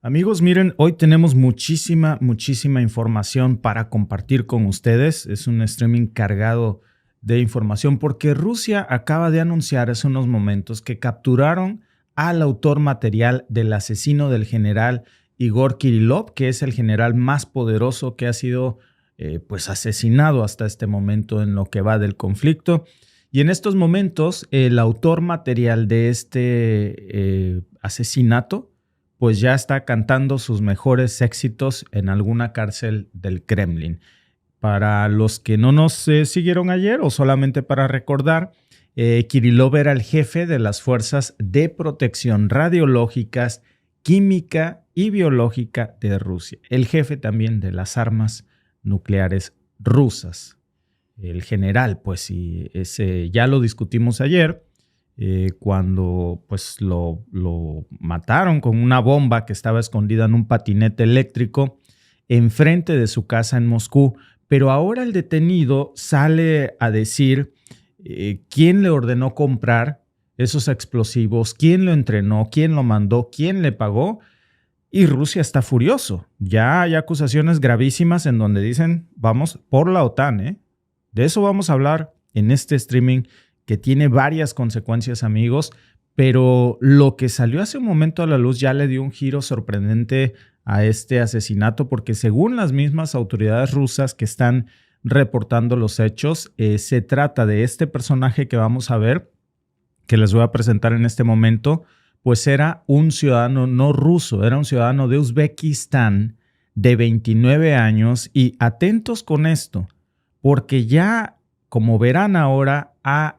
Amigos, miren, hoy tenemos muchísima información para compartir con ustedes. Es un streaming cargado de información porque Rusia acaba de anunciar hace unos momentos que capturaron al autor material del asesino del general Igor Kirillov, que es el general más poderoso que ha sido asesinado hasta este momento en lo que va del conflicto. Y en estos momentos, el autor material de este asesinato pues ya está cantando sus mejores éxitos en alguna cárcel del Kremlin. Para los que no nos siguieron ayer o solamente para recordar, Kirillov era el jefe de las fuerzas de protección radiológicas, química y biológica de Rusia. El jefe también de las armas nucleares rusas. El general, pues, y ese ya lo discutimos ayer. Cuando pues lo mataron con una bomba que estaba escondida en un patinete eléctrico enfrente de su casa en Moscú. Pero ahora el detenido sale a decir quién le ordenó comprar esos explosivos, quién lo entrenó, quién lo mandó, quién le pagó. Y Rusia está furioso. Ya hay acusaciones gravísimas en donde dicen vamos por la OTAN. De eso vamos a hablar en este streaming que tiene varias consecuencias, amigos, pero lo que salió hace un momento a la luz ya le dio un giro sorprendente a este asesinato, porque según las mismas autoridades rusas que están reportando los hechos, se trata de este personaje que vamos a ver, que les voy a presentar en este momento, pues era un ciudadano no ruso, era un ciudadano de Uzbekistán de 29 años y atentos con esto, porque ya, como verán ahora, ha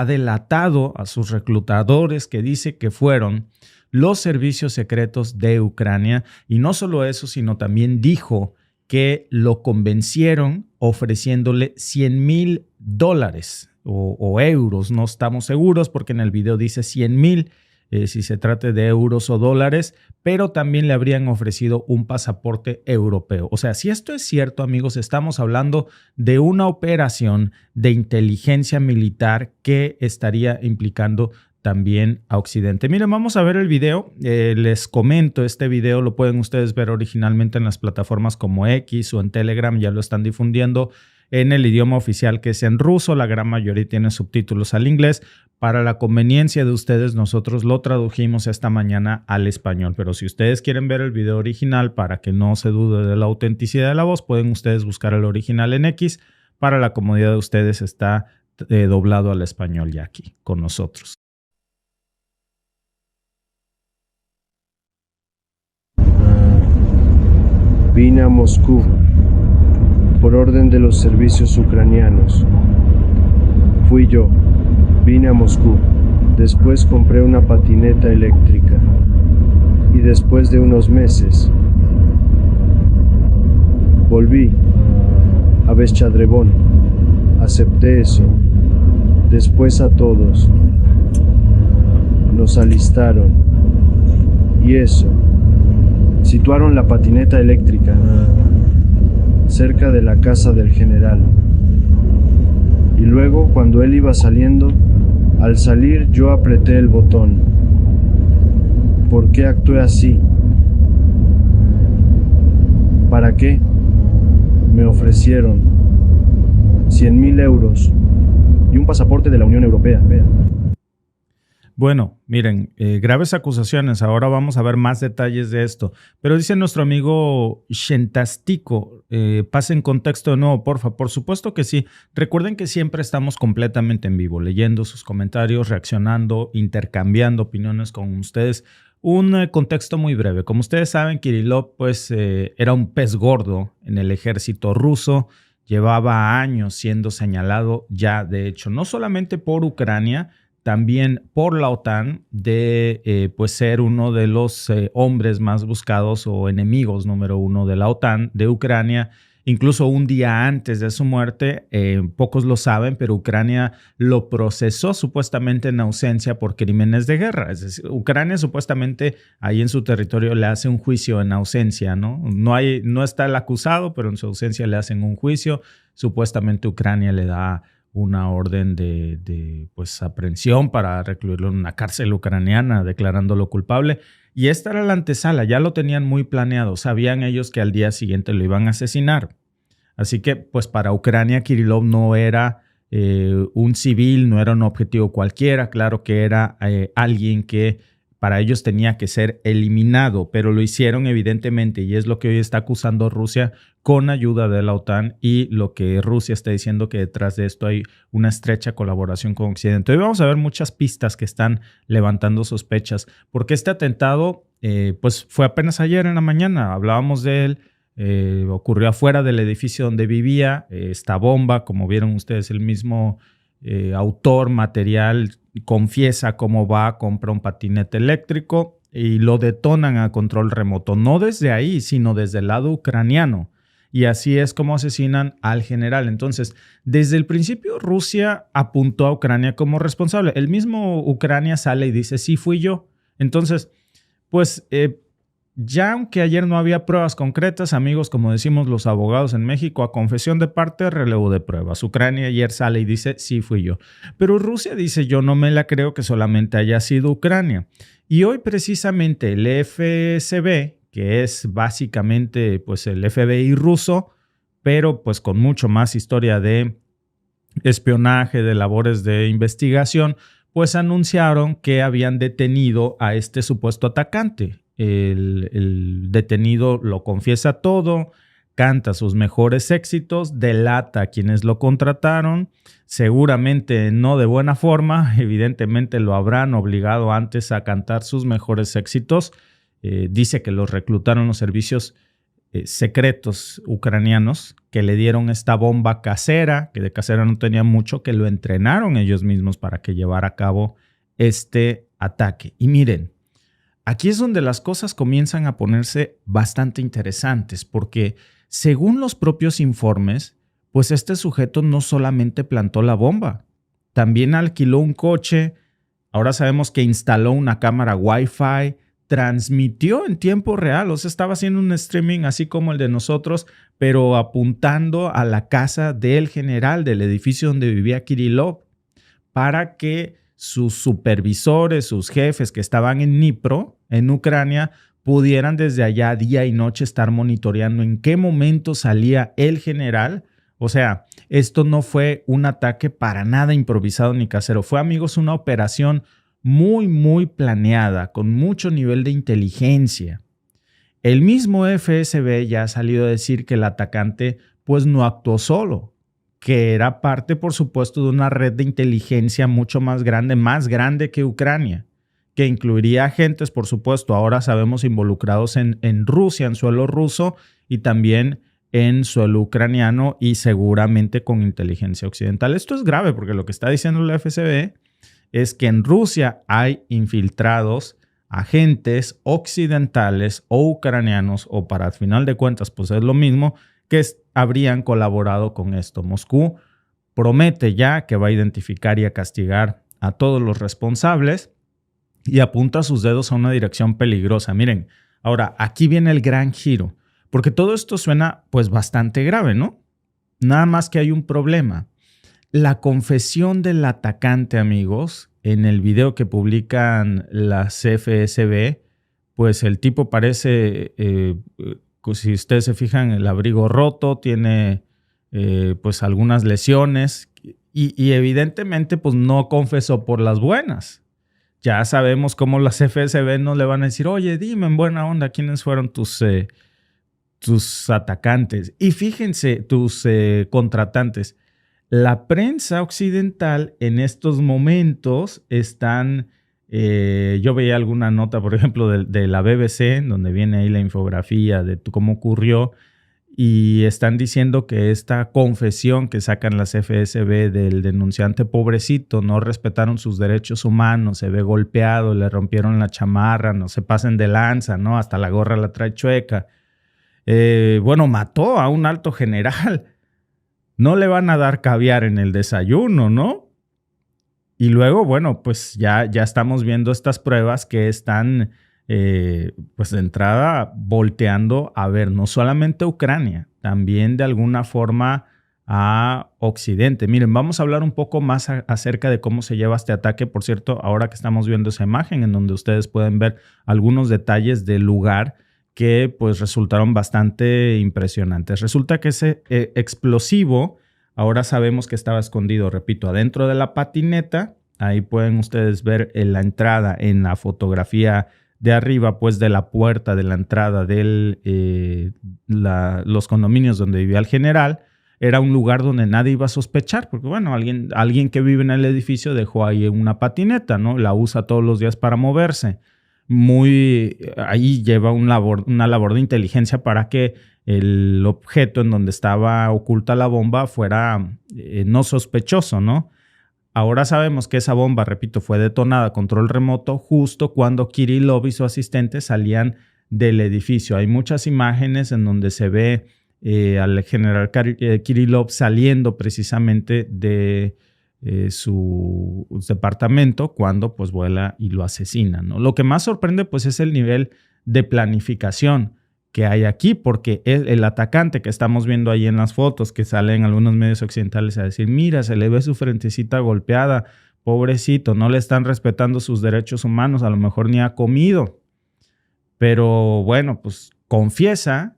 delatado a sus reclutadores que dice que fueron los servicios secretos de Ucrania. Y no solo eso, sino también dijo que lo convencieron ofreciéndole $100,000 o euros. No estamos seguros porque en el video dice 100,000, si se trate de euros o dólares, pero también le habrían ofrecido un pasaporte europeo. O sea, si esto es cierto, amigos, estamos hablando de una operación de inteligencia militar que estaría implicando también a Occidente. Miren, vamos a ver el video. Les comento, este video lo pueden ustedes ver originalmente en las plataformas como X o en Telegram, ya lo están difundiendo en el idioma oficial que es en ruso. La gran mayoría tiene subtítulos al inglés. Para la conveniencia de ustedes, nosotros lo tradujimos esta mañana al español. Pero si ustedes quieren ver el video original para que no se dude de la autenticidad de la voz, pueden ustedes buscar el original en X. Para la comodidad de ustedes está doblado al español ya aquí con nosotros. Vine a Moscú por orden de los servicios ucranianos. Fui yo. Vine a Moscú. Después compré una patineta eléctrica. Y después de unos meses, volví a Beschadrevón. Acepté eso. Después a todos nos alistaron. Y eso. Situaron la patineta eléctrica cerca de la casa del general. Y luego, cuando él iba saliendo, al salir yo apreté el botón. ¿Por qué actué así? ¿Para qué? Me ofrecieron 100,000 euros y un pasaporte de la Unión Europea. Bueno, miren, graves acusaciones. Ahora vamos a ver más detalles de esto. Pero dice nuestro amigo Shentastico, pase en contexto de nuevo, porfa. Por supuesto que sí. Recuerden que siempre estamos completamente en vivo, leyendo sus comentarios, reaccionando, intercambiando opiniones con ustedes. Un contexto muy breve. Como ustedes saben, Kirillov pues, era un pez gordo en el ejército ruso. Llevaba años siendo señalado ya, de hecho, no solamente por Ucrania, también por la OTAN de pues ser uno de los hombres más buscados o enemigos número uno de la OTAN, de Ucrania. Incluso un día antes de su muerte, pocos lo saben, pero Ucrania lo procesó supuestamente en ausencia por crímenes de guerra. Es decir, Ucrania supuestamente ahí en su territorio le hace un juicio en ausencia, ¿no? No está el acusado, pero en su ausencia le hacen un juicio. Supuestamente Ucrania le da una orden de pues, aprehensión para recluirlo en una cárcel ucraniana, declarándolo culpable. Y esta era la antesala, ya lo tenían muy planeado. Sabían ellos que al día siguiente lo iban a asesinar. Así que, pues para Ucrania, Kirillov no era un civil, no era un objetivo cualquiera. Claro que era alguien que para ellos tenía que ser eliminado, pero lo hicieron evidentemente, y es lo que hoy está acusando Rusia con ayuda de la OTAN, y lo que Rusia está diciendo que detrás de esto hay una estrecha colaboración con Occidente. Hoy vamos a ver muchas pistas que están levantando sospechas, porque este atentado pues fue apenas ayer en la mañana, hablábamos de él, ocurrió afuera del edificio donde vivía, esta bomba, como vieron ustedes, el mismo autor material confiesa cómo va, compra un patinete eléctrico y lo detonan a control remoto, no desde ahí, sino desde el lado ucraniano. Y así es como asesinan al general. Entonces, desde el principio Rusia apuntó a Ucrania como responsable. El mismo Ucrania sale y dice, sí, fui yo. Entonces, pues ya aunque ayer no había pruebas concretas, amigos, como decimos los abogados en México, a confesión de parte, relevo de pruebas. Ucrania ayer sale y dice, sí, fui yo. Pero Rusia dice, yo no me la creo que solamente haya sido Ucrania. Y hoy precisamente el FSB, que es básicamente pues, el FBI ruso, pero pues con mucho más historia de espionaje, de labores de investigación, pues anunciaron que habían detenido a este supuesto atacante. El detenido lo confiesa todo, canta sus mejores éxitos, delata a quienes lo contrataron, seguramente no de buena forma, evidentemente lo habrán obligado antes a cantar sus mejores éxitos. Dice que los reclutaron los servicios secretos ucranianos, que le dieron esta bomba casera, que de casera no tenía mucho, que lo entrenaron ellos mismos para que llevara a cabo este ataque. Y miren, aquí es donde las cosas comienzan a ponerse bastante interesantes, porque según los propios informes, pues este sujeto no solamente plantó la bomba, también alquiló un coche, ahora sabemos que instaló una cámara Wi-Fi, transmitió en tiempo real, o sea, estaba haciendo un streaming así como el de nosotros, pero apuntando a la casa del general, del edificio donde vivía Kirillov, para que sus supervisores, sus jefes que estaban en Dnipro, en Ucrania, pudieran desde allá día y noche estar monitoreando en qué momento salía el general. O sea, esto no fue un ataque para nada improvisado ni casero. Fue, amigos, una operación muy, muy planeada, con mucho nivel de inteligencia. El mismo FSB ya ha salido a decir que el atacante pues no actuó solo, que era parte, por supuesto, de una red de inteligencia mucho más grande que Ucrania, que incluiría agentes, por supuesto, ahora sabemos, involucrados en Rusia, en suelo ruso, y también en suelo ucraniano, y seguramente con inteligencia occidental. Esto es grave porque lo que está diciendo la FSB es que en Rusia hay infiltrados agentes occidentales o ucranianos, o para al final de cuentas, pues es lo mismo, que habrían colaborado con esto. Moscú promete ya que va a identificar y a castigar a todos los responsables y apunta sus dedos a una dirección peligrosa. Miren, ahora aquí viene el gran giro, porque todo esto suena pues bastante grave, ¿no? Nada más que hay un problema. La confesión del atacante, amigos, en el video que publican las FSB, pues el tipo parece, si ustedes se fijan, el abrigo roto, tiene pues algunas lesiones y evidentemente pues no confesó por las buenas. Ya sabemos cómo las FSB no le van a decir, oye, dime en buena onda quiénes fueron tus atacantes. Y fíjense, tus contratantes. La prensa occidental en estos momentos están, yo veía alguna nota, por ejemplo, de la BBC, donde viene ahí la infografía de cómo ocurrió, y están diciendo que esta confesión que sacan las FSB del denunciante, pobrecito, no respetaron sus derechos humanos, se ve golpeado, le rompieron la chamarra, no se pasen de lanza, ¿no? Hasta la gorra la trae chueca. Bueno, mató a un alto general. No le van a dar caviar en el desayuno, ¿no? Y luego, bueno, pues ya estamos viendo estas pruebas que están, pues de entrada, volteando a ver no solamente a Ucrania, también de alguna forma a Occidente. Miren, vamos a hablar un poco más acerca de cómo se lleva este ataque. Por cierto, ahora que estamos viendo esa imagen en donde ustedes pueden ver algunos detalles del lugar que pues resultaron bastante impresionantes. Resulta que ese explosivo ahora sabemos que estaba escondido, repito, adentro de la patineta. Ahí pueden ustedes ver la entrada en la fotografía de arriba, pues de la puerta de la entrada de los condominios donde vivía el general. Era un lugar donde nadie iba a sospechar, porque bueno, alguien que vive en el edificio dejó ahí una patineta, ¿no? La usa todos los días para moverse. Ahí lleva una labor de inteligencia para que el objeto en donde estaba oculta la bomba fuera no sospechoso, ¿no? Ahora sabemos que esa bomba, repito, fue detonada a control remoto justo cuando Kirillov y su asistente salían del edificio. Hay muchas imágenes en donde se ve al general Kirillov saliendo precisamente de su departamento cuando pues vuela y lo asesina, ¿no? Lo que más sorprende pues es el nivel de planificación que hay aquí, porque el atacante que estamos viendo ahí en las fotos que salen en algunos medios occidentales a decir, mira, se le ve su frentecita golpeada, pobrecito, no le están respetando sus derechos humanos, a lo mejor ni ha comido. Pero bueno, pues confiesa,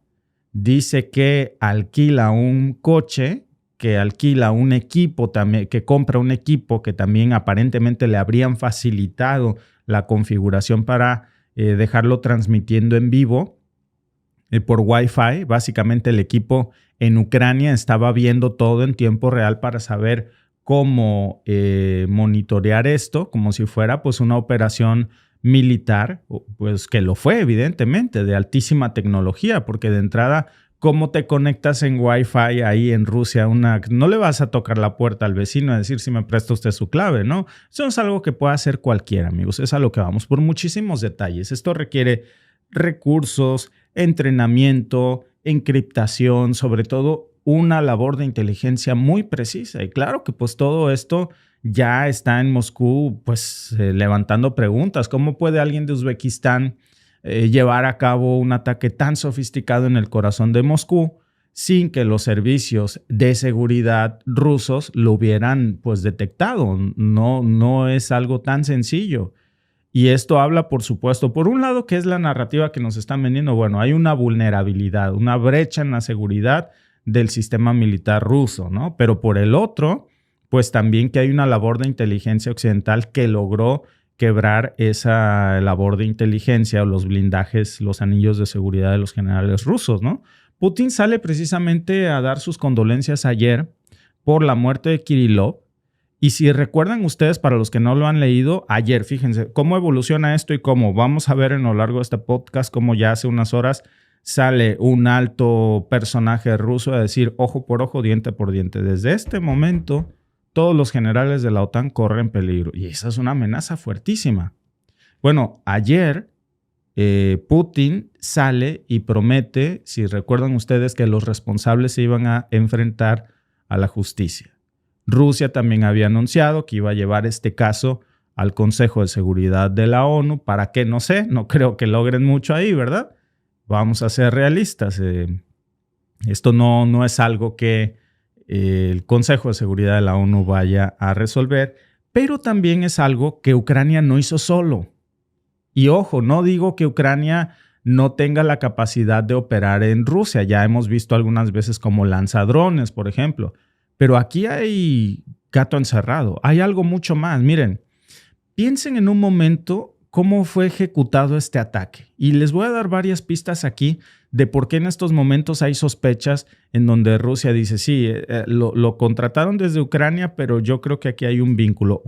dice que alquila un coche, que alquila un equipo también, que compra un equipo que también aparentemente le habrían facilitado la configuración para dejarlo transmitiendo en vivo por Wi-Fi. Básicamente el equipo en Ucrania estaba viendo todo en tiempo real para saber cómo monitorear esto, como si fuera pues una operación militar, pues que lo fue evidentemente, de altísima tecnología, porque de entrada, ¿cómo te conectas en Wi-Fi ahí en Rusia? No le vas a tocar la puerta al vecino a decir si me presta usted su clave, ¿no? Eso es algo que puede hacer cualquiera, amigos. Es a lo que vamos por muchísimos detalles. Esto requiere recursos, entrenamiento, encriptación, sobre todo una labor de inteligencia muy precisa. Y claro que pues todo esto ya está en Moscú pues levantando preguntas. ¿Cómo puede alguien de Uzbekistán llevar a cabo un ataque tan sofisticado en el corazón de Moscú sin que los servicios de seguridad rusos lo hubieran pues detectado? No es algo tan sencillo. Y esto habla, por supuesto, por un lado, que es la narrativa que nos están vendiendo. Bueno, hay una vulnerabilidad, una brecha en la seguridad del sistema militar ruso, ¿no? Pero por el otro, pues también que hay una labor de inteligencia occidental que logró quebrar esa labor de inteligencia o los blindajes, los anillos de seguridad de los generales rusos, ¿no? Putin sale precisamente a dar sus condolencias ayer por la muerte de Kirillov. Y si recuerdan ustedes, para los que no lo han leído, ayer, fíjense cómo evoluciona esto y cómo vamos a ver en lo largo de este podcast, cómo ya hace unas horas sale un alto personaje ruso a decir ojo por ojo, diente por diente. Desde este momento, todos los generales de la OTAN corren peligro. Y esa es una amenaza fuertísima. Bueno, ayer Putin sale y promete, si recuerdan ustedes, que los responsables se iban a enfrentar a la justicia. Rusia también había anunciado que iba a llevar este caso al Consejo de Seguridad de la ONU. ¿Para qué? No sé, no creo que logren mucho ahí, ¿verdad? Vamos a ser realistas. Esto no es algo que el Consejo de Seguridad de la ONU vaya a resolver, pero también es algo que Ucrania no hizo solo. Y ojo, no digo que Ucrania no tenga la capacidad de operar en Rusia. Ya hemos visto algunas veces como lanzadrones, por ejemplo. Pero aquí hay gato encerrado. Hay algo mucho más. Miren, piensen en un momento cómo fue ejecutado este ataque. Y les voy a dar varias pistas aquí de por qué en estos momentos hay sospechas en donde Rusia dice, sí, lo contrataron desde Ucrania, pero yo creo que aquí hay un vínculo.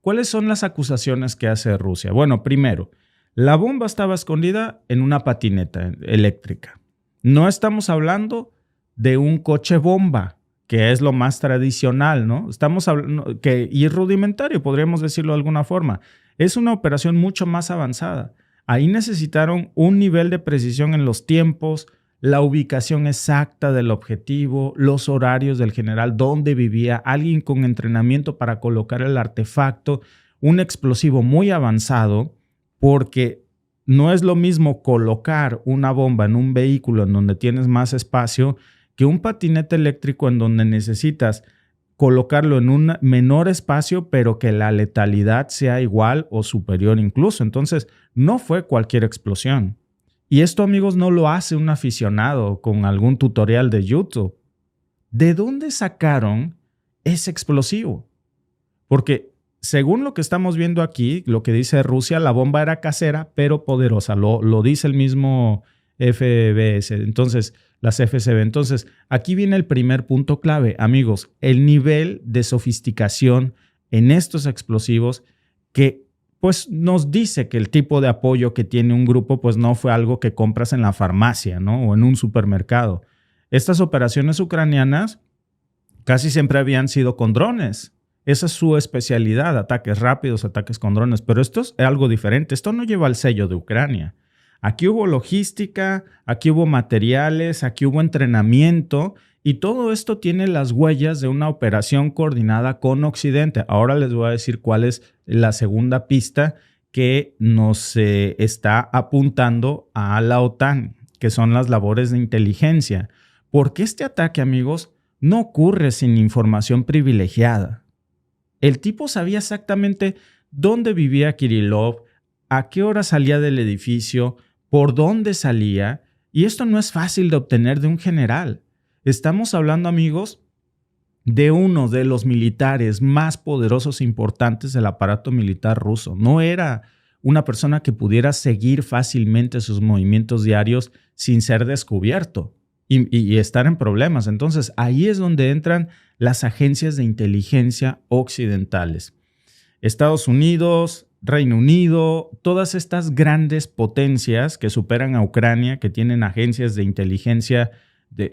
¿Cuáles son las acusaciones que hace Rusia? Bueno, primero, la bomba estaba escondida en una patineta eléctrica. No estamos hablando de un coche bomba, que es lo más tradicional, ¿no? Estamos hablando y rudimentario, podríamos decirlo de alguna forma. Es una operación mucho más avanzada. Ahí necesitaron un nivel de precisión en los tiempos, la ubicación exacta del objetivo, los horarios del general, dónde vivía, alguien con entrenamiento para colocar el artefacto, un explosivo muy avanzado, porque no es lo mismo colocar una bomba en un vehículo en donde tienes más espacio que un patinete eléctrico en donde necesitas colocarlo en un menor espacio, pero que la letalidad sea igual o superior incluso. Entonces, no fue cualquier explosión. Y esto, amigos, no lo hace un aficionado con algún tutorial de YouTube. ¿De dónde sacaron ese explosivo? Porque según lo que estamos viendo aquí, lo que dice Rusia, la bomba era casera, pero poderosa. Lo dice el mismo FBS, entonces las FSB. Entonces, aquí viene el primer punto clave, amigos, el nivel de sofisticación en estos explosivos que pues nos dice que el tipo de apoyo que tiene un grupo pues no fue algo que compras en la farmacia, ¿no? O en un supermercado. Estas operaciones ucranianas casi siempre habían sido con drones. Esa es su especialidad, ataques rápidos, ataques con drones. Pero esto es algo diferente. Esto no lleva el sello de Ucrania. Aquí hubo logística, aquí hubo materiales, aquí hubo entrenamiento y todo esto tiene las huellas de una operación coordinada con Occidente. Ahora les voy a decir cuál es la segunda pista que nos está apuntando a la OTAN, que son las labores de inteligencia. Porque este ataque, amigos, no ocurre sin información privilegiada. El tipo sabía exactamente dónde vivía Kirillov, a qué hora salía del edificio, por dónde salía, y esto no es fácil de obtener de un general. Estamos hablando, amigos, de uno de los militares más poderosos e importantes del aparato militar ruso. No era una persona que pudiera seguir fácilmente sus movimientos diarios sin ser descubierto y estar en problemas. Entonces, ahí es donde entran las agencias de inteligencia occidentales. Estados Unidos, Reino Unido, todas estas grandes potencias que superan a Ucrania, que tienen agencias de inteligencia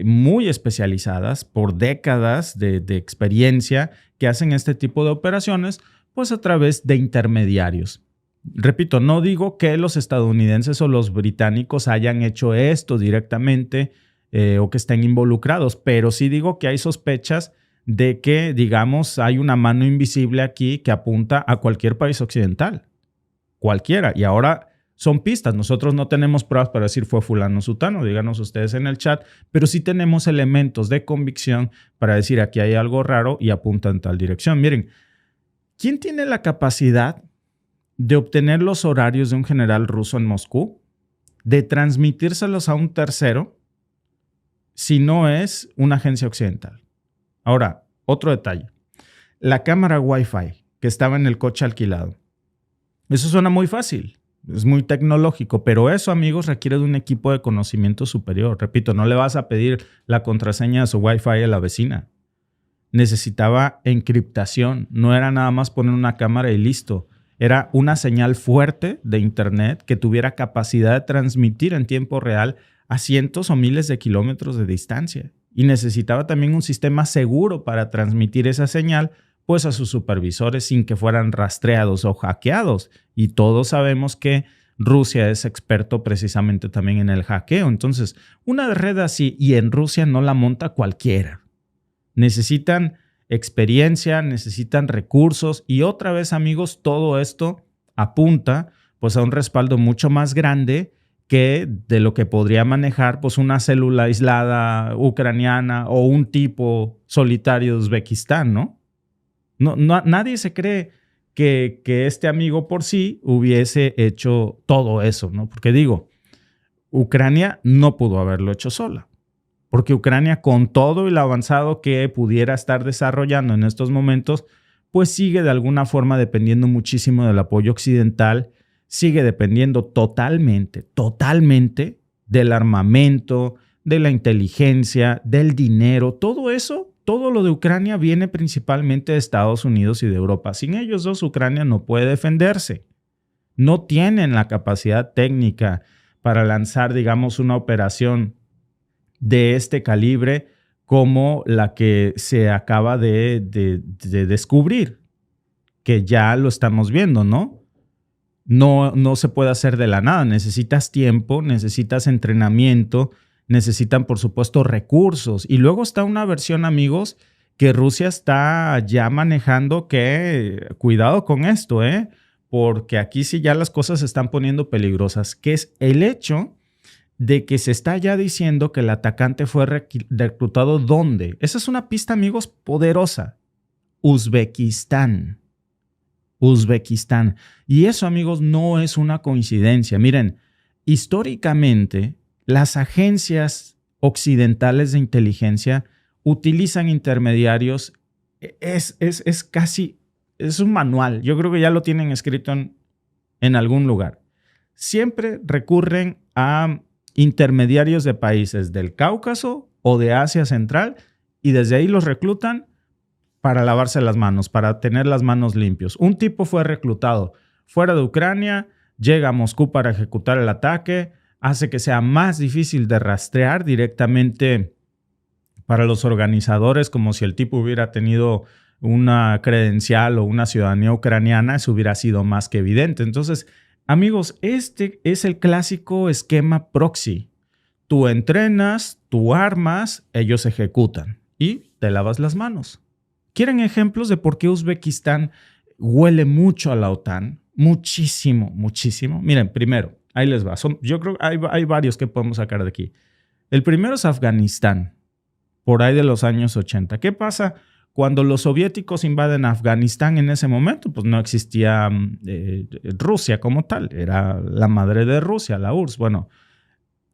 muy especializadas por décadas de experiencia, que hacen este tipo de operaciones, pues a través de intermediarios. Repito, no digo que los estadounidenses o los británicos hayan hecho esto directamente o que estén involucrados, pero sí digo que hay sospechas de que, digamos, hay una mano invisible aquí que apunta a cualquier país occidental. Cualquiera. Y ahora son pistas. Nosotros no tenemos pruebas para decir fue fulano o sutano, díganos ustedes en el chat, pero sí tenemos elementos de convicción para decir aquí hay algo raro y apunta en tal dirección. Miren, ¿quién tiene la capacidad de obtener los horarios de un general ruso en Moscú? De transmitírselos a un tercero si no es una agencia occidental. Ahora, otro detalle. La cámara Wi-Fi que estaba en el coche alquilado. Eso suena muy fácil, es muy tecnológico, pero eso, amigos, requiere de un equipo de conocimiento superior. Repito, no le vas a pedir la contraseña de su Wi-Fi a la vecina. Necesitaba encriptación, no era nada más poner una cámara y listo. Era una señal fuerte de internet que tuviera capacidad de transmitir en tiempo real a cientos o miles de kilómetros de distancia. Y necesitaba también un sistema seguro para transmitir esa señal pues a sus supervisores sin que fueran rastreados o hackeados. Y todos sabemos que Rusia es experto precisamente también en el hackeo. Entonces, una red así y en Rusia no la monta cualquiera. Necesitan experiencia, necesitan recursos y otra vez, amigos, todo esto apunta pues a un respaldo mucho más grande que de lo que podría manejar pues una célula aislada ucraniana o un tipo solitario de Uzbekistán, ¿no? Nadie se cree que este amigo por sí hubiese hecho todo eso, ¿no? Porque digo, Ucrania no pudo haberlo hecho sola. Porque Ucrania, con todo el avanzado que pudiera estar desarrollando en estos momentos, pues sigue de alguna forma dependiendo muchísimo del apoyo occidental, sigue dependiendo totalmente del armamento, de la inteligencia, del dinero, todo eso. Todo lo de Ucrania viene principalmente de Estados Unidos y de Europa. Sin ellos dos, Ucrania no puede defenderse. No tienen la capacidad técnica para lanzar, digamos, una operación de este calibre como la que se acaba de descubrir, que ya lo estamos viendo, ¿no? No se puede hacer de la nada. Necesitas tiempo, necesitas entrenamiento, necesitan, por supuesto, recursos. Y luego está una versión, amigos, que Rusia está ya manejando que, cuidado con esto, porque aquí sí ya las cosas se están poniendo peligrosas, que es el hecho de que se está ya diciendo que el atacante fue reclutado ¿dónde? Esa es una pista, amigos, poderosa. Uzbekistán. Uzbekistán. Y eso, amigos, no es una coincidencia. Miren, históricamente, las agencias occidentales de inteligencia utilizan intermediarios. Es casi, es un manual. Yo creo que ya lo tienen escrito en algún lugar. Siempre recurren a intermediarios de países del Cáucaso o de Asia Central y desde ahí los reclutan para lavarse las manos, para tener las manos limpios. Un tipo fue reclutado fuera de Ucrania, llega a Moscú para ejecutar el ataque, hace que sea más difícil de rastrear directamente para los organizadores, como si el tipo hubiera tenido una credencial o una ciudadanía ucraniana, eso hubiera sido más que evidente. Entonces, amigos, este es el clásico esquema proxy. Tú entrenas, tú armas, ellos ejecutan y te lavas las manos. ¿Quieren ejemplos de por qué Uzbekistán huele mucho a la OTAN? Muchísimo, muchísimo. Miren, primero, ahí les va. Yo creo que hay varios que podemos sacar de aquí. El primero es Afganistán, por ahí de los años 80. ¿Qué pasa? Cuando los soviéticos invaden Afganistán en ese momento, pues no existía Rusia como tal. Era la madre de Rusia, la URSS. Bueno,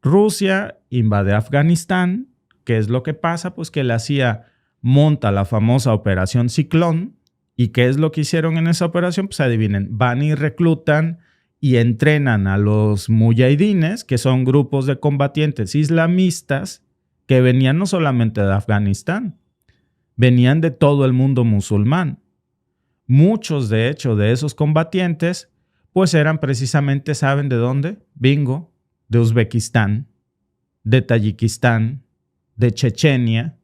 Rusia invade Afganistán. ¿Qué es lo que pasa? Pues que la CIA monta la famosa Operación Ciclón. ¿Y qué es lo que hicieron en esa operación? Pues adivinen, van y reclutan y entrenan a los mujahidines, que son grupos de combatientes islamistas que venían no solamente de Afganistán, venían de todo el mundo musulmán. Muchos, de hecho, de esos combatientes, pues eran precisamente, ¿saben de dónde? Bingo, de Uzbekistán, de Tayikistán, de Chechenia.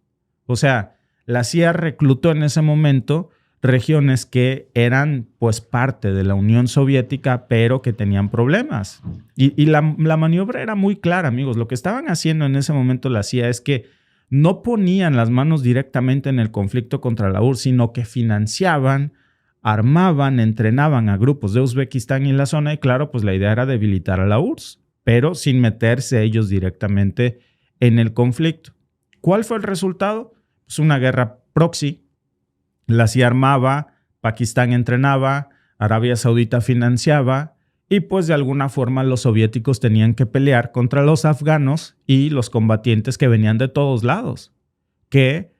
O sea, la CIA reclutó en ese momento regiones que eran pues parte de la Unión Soviética, pero que tenían problemas. Y la maniobra era muy clara, amigos. Lo que estaban haciendo en ese momento la CIA es que no ponían las manos directamente en el conflicto contra la URSS, sino que financiaban, armaban, entrenaban a grupos de Uzbekistán y la zona. Y claro, pues la idea era debilitar a la URSS, pero sin meterse ellos directamente en el conflicto. ¿Cuál fue el resultado? Pues una guerra proxy. La CIA armaba, Pakistán entrenaba, Arabia Saudita financiaba y pues de alguna forma los soviéticos tenían que pelear contra los afganos y los combatientes que venían de todos lados, que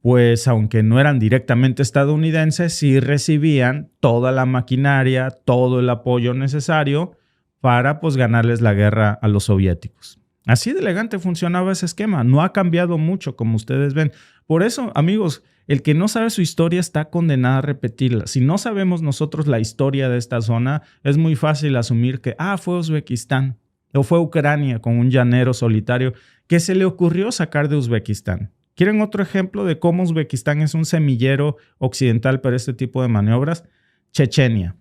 pues aunque no eran directamente estadounidenses, sí recibían toda la maquinaria, todo el apoyo necesario para pues ganarles la guerra a los soviéticos. Así de elegante funcionaba ese esquema, no ha cambiado mucho como ustedes ven. Por eso, amigos, el que no sabe su historia está condenado a repetirla. Si no sabemos nosotros la historia de esta zona, es muy fácil asumir que fue Uzbekistán o fue Ucrania con un llanero solitario que se le ocurrió sacar de Uzbekistán. ¿Quieren otro ejemplo de cómo Uzbekistán es un semillero occidental para este tipo de maniobras? Chechenia,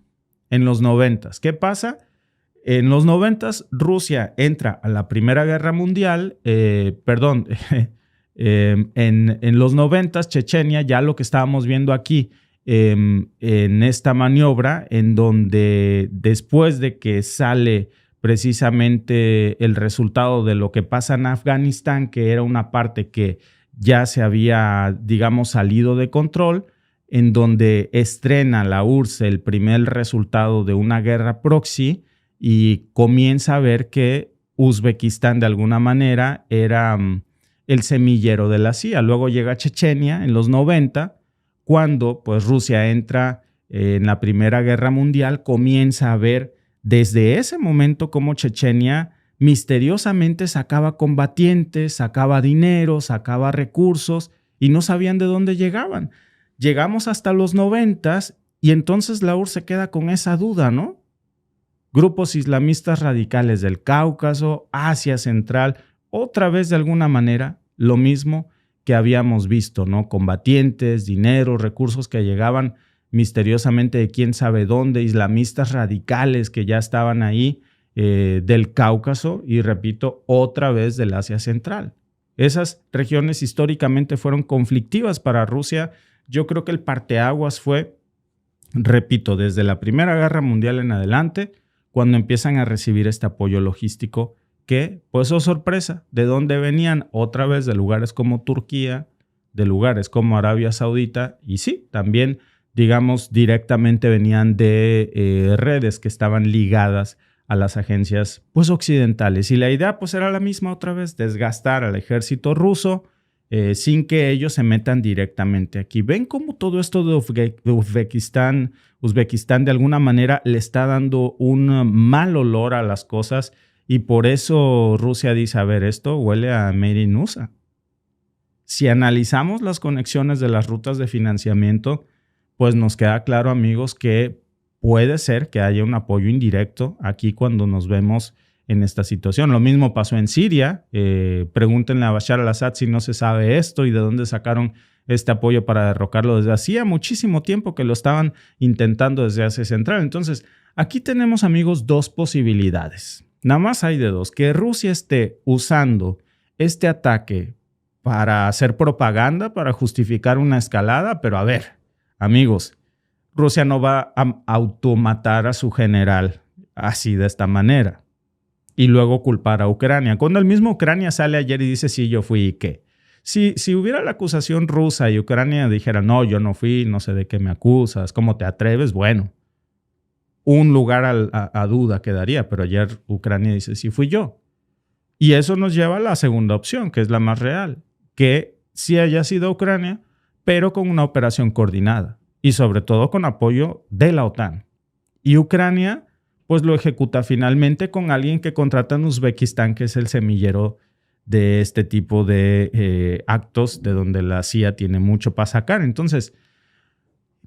en los 90s. ¿Qué pasa? En los 90s, Rusia entra a la Primera Guerra Mundial, en los 90s, Chechenia, ya lo que estábamos viendo aquí en esta maniobra, en donde después de que sale precisamente el resultado de lo que pasa en Afganistán, que era una parte que ya se había, digamos, salido de control, en donde estrena la URSS el primer resultado de una guerra proxy, y comienza a ver que Uzbekistán de alguna manera era el semillero de la CIA. Luego llega Chechenia en los 90, cuando pues, Rusia entra en la Primera Guerra Mundial, comienza a ver desde ese momento cómo Chechenia misteriosamente sacaba combatientes, sacaba dinero, sacaba recursos y no sabían de dónde llegaban. Llegamos hasta los 90 y entonces la URSS se queda con esa duda, ¿no? Grupos islamistas radicales del Cáucaso, Asia Central, otra vez de alguna manera lo mismo que habíamos visto, ¿no? Combatientes, dinero, recursos que llegaban misteriosamente de quién sabe dónde, islamistas radicales que ya estaban ahí del Cáucaso y, repito, otra vez del Asia Central. Esas regiones históricamente fueron conflictivas para Rusia. Yo creo que el parteaguas fue, repito, desde la Primera Guerra Mundial en adelante, cuando empiezan a recibir este apoyo logístico que, pues oh sorpresa, ¿de dónde venían? Otra vez de lugares como Turquía, de lugares como Arabia Saudita, y sí, también, digamos, directamente venían de redes que estaban ligadas a las agencias, pues, occidentales. Y la idea, pues, era la misma otra vez, desgastar al ejército ruso, sin que ellos se metan directamente aquí. ¿Ven cómo todo esto de Uzbekistán de alguna manera le está dando un mal olor a las cosas? Y por eso Rusia dice, a ver, esto huele a Made in USA. Si analizamos las conexiones de las rutas de financiamiento, pues nos queda claro, amigos, que puede ser que haya un apoyo indirecto aquí cuando nos vemos en esta situación. Lo mismo pasó en Siria. Pregúntenle a Bashar al-Assad si no se sabe esto y de dónde sacaron este apoyo para derrocarlo. Desde hacía muchísimo tiempo que lo estaban intentando desde Asia Central. Entonces, aquí tenemos, amigos, dos posibilidades. Nada más hay de dos. Que Rusia esté usando este ataque para hacer propaganda, para justificar una escalada. Pero a ver, amigos, Rusia no va a automatar a su general así de esta manera y luego culpar a Ucrania. Cuando el mismo Ucrania sale ayer y dice, sí, yo fui, ¿y qué? Si hubiera la acusación rusa y Ucrania dijera, no, yo no fui, no sé de qué me acusas, ¿cómo te atreves? Bueno, un lugar a duda quedaría, pero ayer Ucrania dice, sí fui yo. Y eso nos lleva a la segunda opción, que es la más real, que sí haya sido Ucrania, pero con una operación coordinada y sobre todo con apoyo de la OTAN. Y Ucrania pues lo ejecuta finalmente con alguien que contrata en Uzbekistán, que es el semillero de este tipo de actos, de donde la CIA tiene mucho para sacar. Entonces,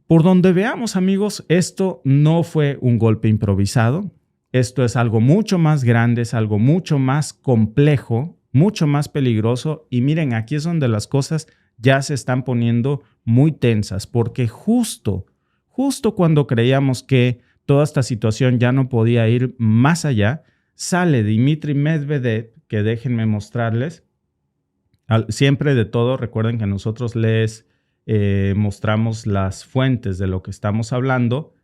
por donde veamos, amigos, esto no fue un golpe improvisado. Esto es algo mucho más grande, es algo mucho más complejo, mucho más peligroso. Y miren, aquí es donde las cosas ya se están poniendo muy tensas, porque justo cuando creíamos que toda esta situación ya no podía ir más allá, sale Dmitry Medvedev, que déjenme mostrarles. Siempre de todo, recuerden que nosotros les mostramos las fuentes de lo que estamos hablando,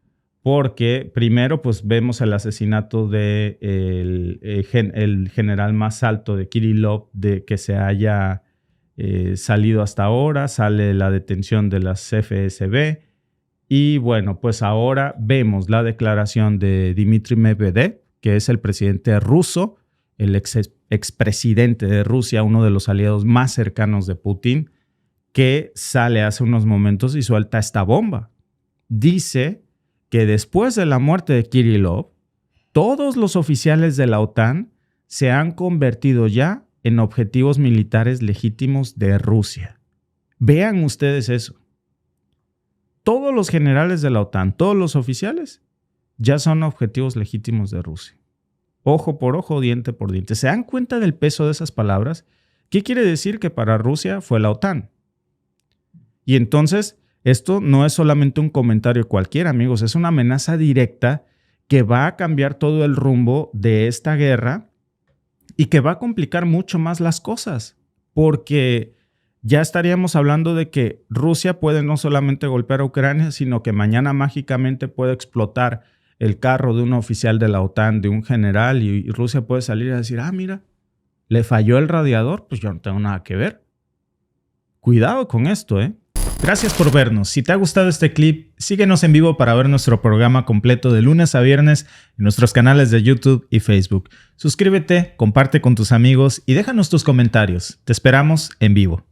porque primero pues vemos el asesinato del el general más alto de Kirillov de que se haya salido hasta ahora, sale la detención de las FSB. Y bueno, pues ahora vemos la declaración de Dmitry Medvedev, que es el presidente ruso, el expresidente de Rusia, uno de los aliados más cercanos de Putin, que sale hace unos momentos y suelta esta bomba. Dice que después de la muerte de Kirillov, todos los oficiales de la OTAN se han convertido ya en objetivos militares legítimos de Rusia. Vean ustedes eso. Todos los generales de la OTAN, todos los oficiales, ya son objetivos legítimos de Rusia. Ojo por ojo, diente por diente. ¿Se dan cuenta del peso de esas palabras? ¿Qué quiere decir? Que para Rusia fue la OTAN. Y entonces, esto no es solamente un comentario cualquiera, amigos. Es una amenaza directa que va a cambiar todo el rumbo de esta guerra y que va a complicar mucho más las cosas. Porque ya estaríamos hablando de que Rusia puede no solamente golpear a Ucrania, sino que mañana mágicamente puede explotar el carro de un oficial de la OTAN, de un general, y Rusia puede salir a decir, mira, le falló el radiador, pues yo no tengo nada que ver. Cuidado con esto, ¿eh? Gracias por vernos. Si te ha gustado este clip, síguenos en vivo para ver nuestro programa completo de lunes a viernes en nuestros canales de YouTube y Facebook. Suscríbete, comparte con tus amigos y déjanos tus comentarios. Te esperamos en vivo.